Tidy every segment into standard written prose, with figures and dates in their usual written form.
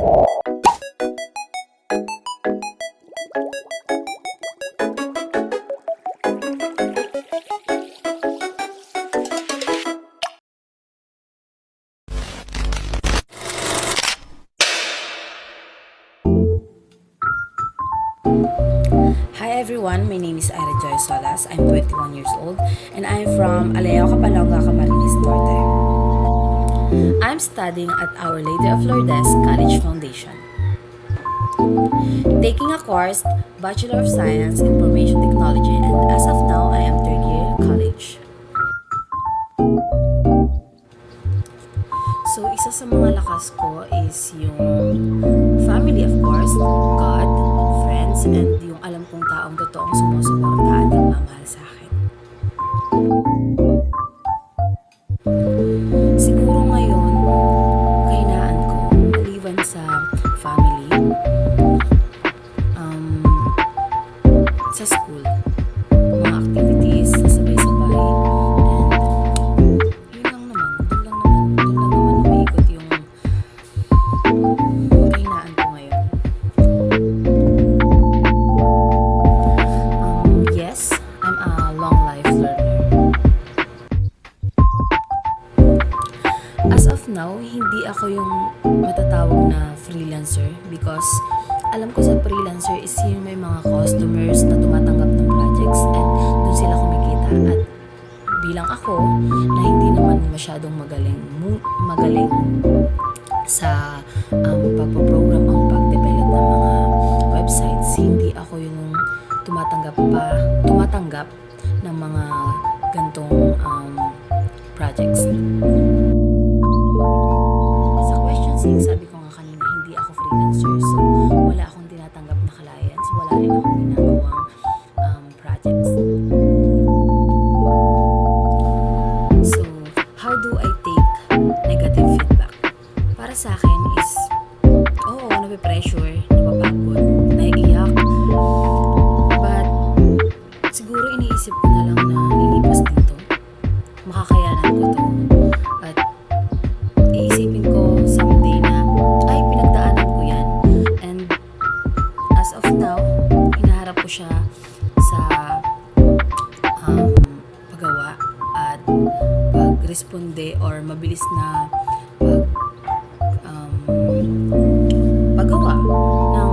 Hi everyone, my name is Ira Joy Solas. I'm 21 years old and I'm from Aleo Capalonga, Camarines Norte. I'm studying at Our Lady of Lourdes College Foundation. Taking a course, Bachelor of Science Information Technology, and as of now, I am third year college. So, isa sa mga lakas ko is yung family, of course, God, friends, and yung alam kong taong totoong sumusuporta at nagmamahal sa akin. Siguro ngayon, kahinaan ko, maliban sa family, sa school, mga activities na sabay-sabay, and yun lang naman, dun lang naman umiikot yung kahinaan ko ngayon. Yes, I'm a long life learner. As of now, hindi ako yung matatawag na freelancer because alam ko sa freelancer is yung may mga customers na tumatanggap ng projects and dun sila kumikita, at bilang ako na hindi naman masyadong magaling sa pagpo-program ang pag-develop ng mga websites, hindi ako yung tumatanggap ng mga gantong projects. Sa question 6, sabi ko nga kanina, hindi ako freelancer. So, wala akong tinatanggap na clients. Wala rin akong ginagawang projects. So, how do I take negative feedback? Para sa akin is, oo, nape-pressure, napapagod, naiiyak. But, siguro iniisip ko na lang na lilipas dito. Makakayanan ko to. At iisipin ko someday na, ay, pinagdaanan ko yan. And as of now, hinaharap ko siya sa paggawa at pagresponde or mabilis na paggawa ng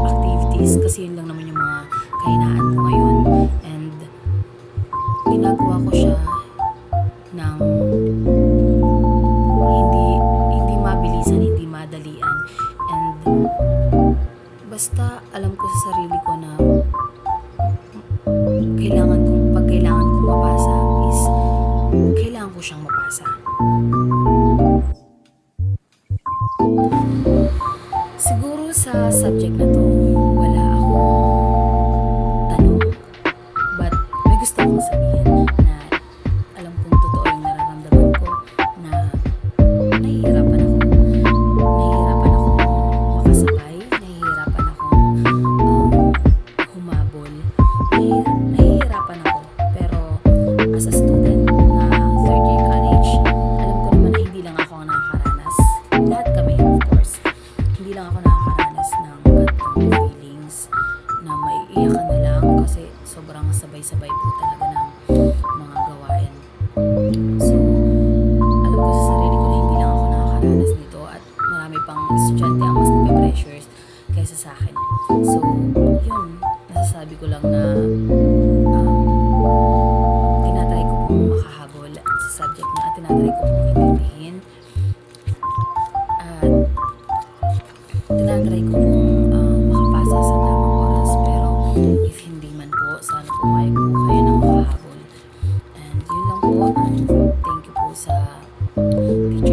activities, kasi yun lang naman yung mga kahinaan ko ngayon. And ginagawa ko siya ng hindi mabilisan, hindi madalian, and basta alam ko sa sarili ko na pag kailangan kong mapasa is kailangan ko siyang mapasa. Siguro sa subject na to, wala akong tanong, but may gusto akong sabihin na alam kong totoo yung nararamdaman ko, na nahihirapan akong makasabay, nahihirapan akong humabol, nahihirapan ako. Pero as a student na third year college, alam ko naman na hindi lang ako ang nakakaranas. Lahat kami, of course. Hindi lang ako nakakaranas ng gantong feelings na maiiyakan na lang kasi sobrang sabay-sabay po talaga ng mga gawain. So, alam ko sa sarili ko na hindi lang ako nakakaranas nito at marami pang estudyante ang mas nape-pressures kaysa sa akin. So, yun, nasasabi ko lang na tinatry ko pong makahabol sa subject na, at tinatry ko pong intindihin, at tinatry ko pong makapasa sa tamang oras. Pero if hindi man po, sana pumayag po kayo ng makahabol. And yun lang po, and thank you po sa teacher